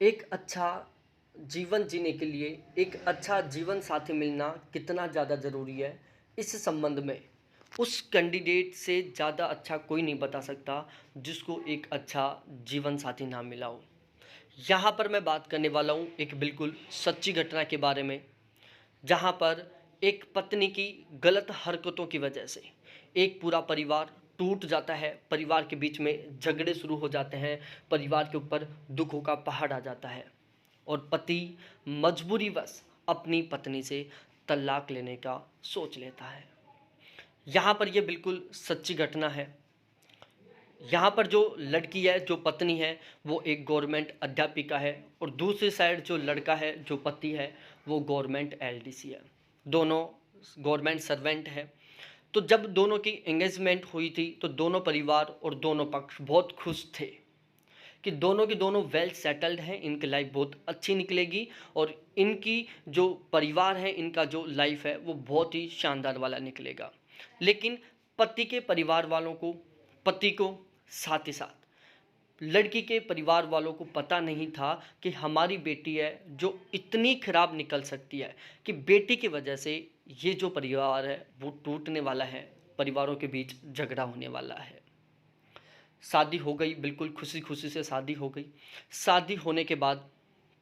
एक अच्छा जीवन जीने के लिए एक अच्छा जीवन साथी मिलना कितना ज़्यादा ज़रूरी है, इस संबंध में उस कैंडिडेट से ज़्यादा अच्छा कोई नहीं बता सकता जिसको एक अच्छा जीवन साथी ना मिला हो। यहाँ पर मैं बात करने वाला हूँ एक बिल्कुल सच्ची घटना के बारे में, जहाँ पर एक पत्नी की गलत हरकतों की वजह से एक पूरा परिवार टूट जाता है। परिवार के बीच में झगड़े शुरू हो जाते हैं, परिवार के ऊपर दुखों का पहाड़ आ जाता है और पति मजबूरीवश अपनी पत्नी से तलाक लेने का सोच लेता है। यहाँ पर यह बिल्कुल सच्ची घटना है। यहाँ पर जो लड़की है, जो पत्नी है, वो एक गवर्नमेंट अध्यापिका है और दूसरी साइड जो लड़का है, जो पति है, वो गवर्नमेंट एलडीसी है। दोनों गवर्नमेंट सर्वेंट है। तो जब दोनों की एंगेजमेंट हुई थी तो दोनों परिवार और दोनों पक्ष बहुत खुश थे कि दोनों की दोनों वेल सेटल्ड हैं, इनकी लाइफ बहुत अच्छी निकलेगी और इनकी जो परिवार है, इनका जो लाइफ है वो बहुत ही शानदार वाला निकलेगा। लेकिन पति के परिवार वालों को, पति को, साथ ही साथ लड़की के परिवार वालों को पता नहीं था कि हमारी बेटी है जो इतनी खराब निकल सकती है कि बेटी की वजह से ये जो परिवार है वो टूटने वाला है, परिवारों के बीच झगड़ा होने वाला है। शादी हो गई, बिल्कुल खुशी खुशी से शादी हो गई। शादी होने के बाद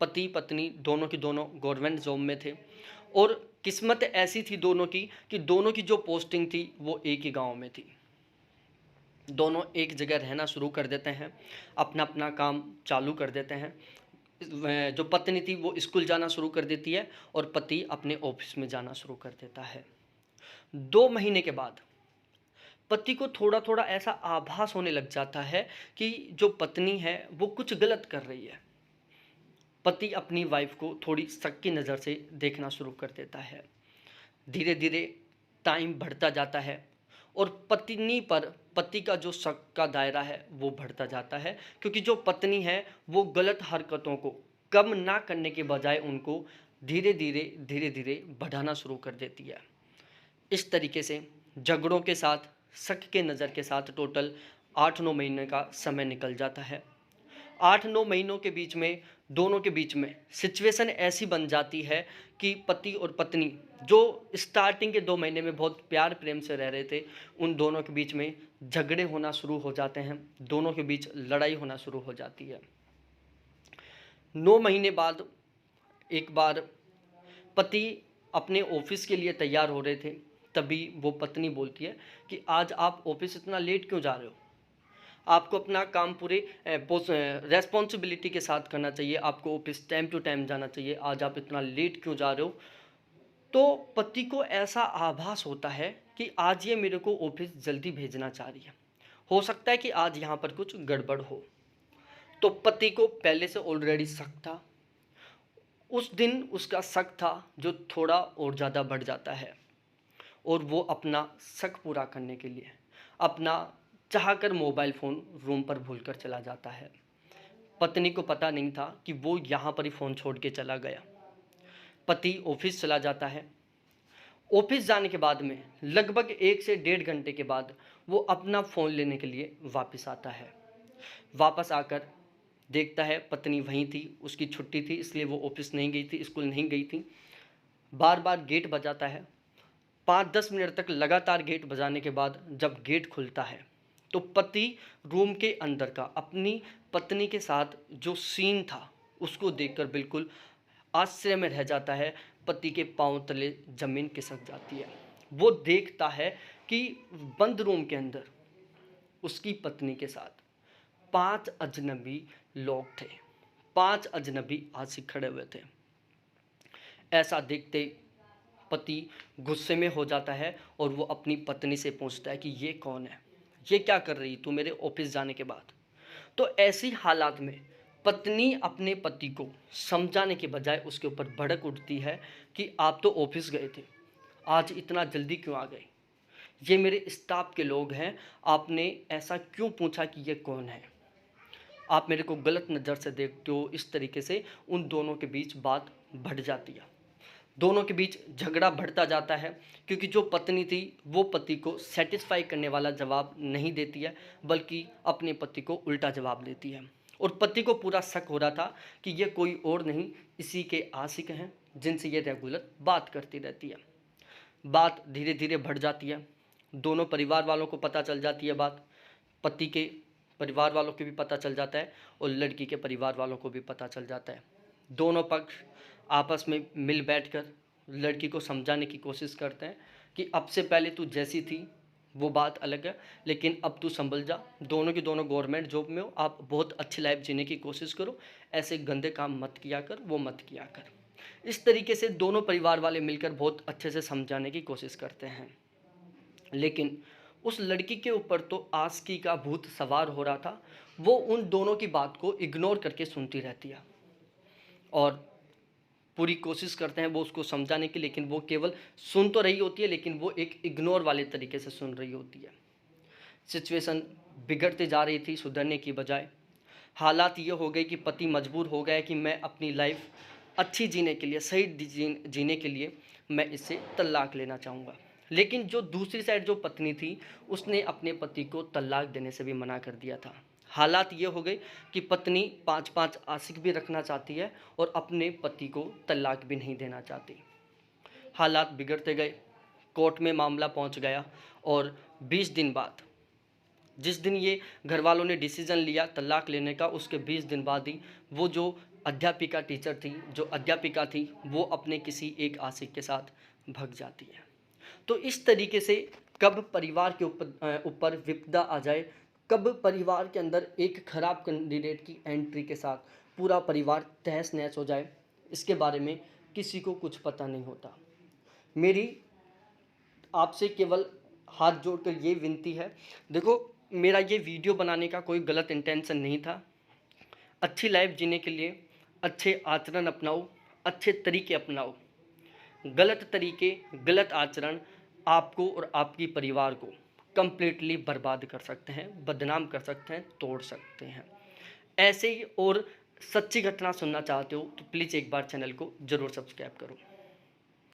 पति पत्नी दोनों की दोनों गवर्नमेंट जॉब में थे और किस्मत ऐसी थी दोनों की कि दोनों की जो पोस्टिंग थी वो एक ही गांव में थी। दोनों एक जगह रहना शुरू कर देते हैं, अपना अपना काम चालू कर देते हैं। जो पत्नी थी वो स्कूल जाना शुरू कर देती है और पति अपने ऑफिस में जाना शुरू कर देता है। 2 महीने के बाद पति को थोड़ा थोड़ा ऐसा आभास होने लग जाता है कि जो पत्नी है वो कुछ गलत कर रही है। पति अपनी वाइफ को थोड़ी शक की नज़र से देखना शुरू कर देता है। धीरे धीरे टाइम बढ़ता जाता है और पत्नी पर पति का जो शक का दायरा है वो बढ़ता जाता है, क्योंकि जो पत्नी है वो गलत हरकतों को कम ना करने के बजाय उनको धीरे धीरे बढ़ाना शुरू कर देती है। इस तरीके से झगड़ों के साथ, शक के नज़र के साथ टोटल 8-9 महीने का समय निकल जाता है। 8-9 महीनों के बीच में दोनों के बीच में सिचुएशन ऐसी बन जाती है कि पति और पत्नी जो स्टार्टिंग के 2 महीने में बहुत प्यार प्रेम से रह रहे थे, उन दोनों के बीच में झगड़े होना शुरू हो जाते हैं, दोनों के बीच लड़ाई होना शुरू हो जाती है। 9 महीने बाद एक बार पति अपने ऑफिस के लिए तैयार हो रहे थे, तभी वो पत्नी बोलती है कि आज आप ऑफिस इतना लेट क्यों जा रहे हो? आपको अपना काम पूरे रेस्पॉन्सिबिलिटी के साथ करना चाहिए, आपको ऑफिस टाइम टू टाइम जाना चाहिए, आज आप इतना लेट क्यों जा रहे हो? तो पति को ऐसा आभास होता है कि आज ये मेरे को ऑफिस जल्दी भेजना चाह रही है, हो सकता है कि आज यहाँ पर कुछ गड़बड़ हो। तो पति को पहले से ऑलरेडी शक था। उस दिन उसका शक था जो थोड़ा और ज़्यादा बढ़ जाता है और वो अपना शक पूरा करने के लिए अपना चाहकर मोबाइल फ़ोन रूम पर भूलकर चला जाता है। पत्नी को पता नहीं था कि वो यहाँ पर ही फ़ोन छोड़ के चला गया। पति ऑफिस चला जाता है। ऑफिस जाने के बाद में लगभग 1 से 1.5 घंटे के बाद वो अपना फ़ोन लेने के लिए वापस आता है। वापस आकर देखता है पत्नी वहीं थी, उसकी छुट्टी थी इसलिए वो ऑफिस नहीं गई थी, स्कूल नहीं गई थी। बार बार गेट बजाता है। 5-10 मिनट तक लगातार गेट बजाने के बाद जब गेट खुलता है तो पति रूम के अंदर का अपनी पत्नी के साथ जो सीन था उसको देखकर बिल्कुल आश्चर्य में रह जाता है। पति के पांव तले जमीन खिसक जाती है। वो देखता है कि बंद रूम के अंदर उसकी पत्नी के साथ 5 अजनबी लोग थे। 5 अजनबी आशिक खड़े हुए थे। ऐसा देखते पति गुस्से में हो जाता है और वो अपनी पत्नी से पूछता है कि ये कौन है, ये क्या कर रही तू मेरे ऑफिस जाने के बाद? तो ऐसी हालात में पत्नी अपने पति को समझाने के बजाय उसके ऊपर भड़क उठती है कि आप तो ऑफिस गए थे, आज इतना जल्दी क्यों आ गए? ये मेरे स्टाफ के लोग हैं, आपने ऐसा क्यों पूछा कि ये कौन है? आप मेरे को गलत नज़र से देखते हो। इस तरीके से उन दोनों के बीच बात बढ़ जाती है। दोनों के बीच झगड़ा बढ़ता जाता है, क्योंकि जो पत्नी थी वो पति को सेटिस्फाई करने वाला जवाब नहीं देती है, बल्कि अपने पति को उल्टा जवाब देती है। और पति को पूरा शक हो रहा था कि ये कोई और नहीं, इसी के आशिक हैं जिनसे ये रेगुलर बात करती रहती है। बात धीरे धीरे बढ़ जाती है, दोनों परिवार वालों को पता चल जाती है बात, पति के परिवार वालों को भी पता चल जाता है और लड़की के परिवार वालों को भी पता चल जाता है। दोनों पक्ष आपस में मिल बैठकर लड़की को समझाने की कोशिश करते हैं कि अब से पहले तू जैसी थी वो बात अलग है, लेकिन अब तू संभल जा, दोनों की दोनों गवर्नमेंट जॉब में हो, आप बहुत अच्छी लाइफ जीने की कोशिश करो, ऐसे गंदे काम मत किया कर, वो मत किया कर। इस तरीके से दोनों परिवार वाले मिलकर बहुत अच्छे से समझाने की कोशिश करते हैं। लेकिन उस लड़की के ऊपर तो आशिकी का भूत सवार हो रहा था, वो उन दोनों की बात को इग्नोर करके सुनती रहती है और पूरी कोशिश करते हैं वो उसको समझाने की, लेकिन वो केवल सुन तो रही होती है, लेकिन वो एक इग्नोर वाले तरीके से सुन रही होती है। सिचुएशन बिगड़ते जा रही थी सुधरने की बजाय। हालात ये हो गए कि पति मजबूर हो गया कि मैं अपनी लाइफ अच्छी जीने के लिए, सही जीने के लिए मैं इससे तलाक लेना चाहूँगा। लेकिन जो दूसरी साइड जो पत्नी थी, उसने अपने पति को तलाक देने से भी मना कर दिया था। हालात ये हो गए कि पत्नी 5-5 आशिक भी रखना चाहती है और अपने पति को तलाक भी नहीं देना चाहती। हालात बिगड़ते गए, कोर्ट में मामला पहुंच गया और 20 दिन बाद, जिस दिन ये घर वालों ने डिसीजन लिया तलाक लेने का, उसके 20 दिन बाद ही वो जो अध्यापिका टीचर थी, जो अध्यापिका थी, वो अपने किसी एक आशिक के साथ भग जाती है। तो इस तरीके से कब परिवार के ऊपर विपदा आ जाए, कब परिवार के अंदर एक खराब कैंडिडेट की एंट्री के साथ पूरा परिवार तहस नहस हो जाए, इसके बारे में किसी को कुछ पता नहीं होता। मेरी आपसे केवल हाथ जोड़कर ये विनती है, देखो मेरा ये वीडियो बनाने का कोई गलत इंटेंशन नहीं था। अच्छी लाइफ जीने के लिए अच्छे आचरण अपनाओ, अच्छे तरीके अपनाओ। गलत तरीके, गलत आचरण आपको और आपकी परिवार को कंप्लीटली बर्बाद कर सकते हैं, बदनाम कर सकते हैं, तोड़ सकते हैं। ऐसे ही और सच्ची घटना सुनना चाहते हो तो प्लीज़ एक बार चैनल को ज़रूर सब्सक्राइब करो।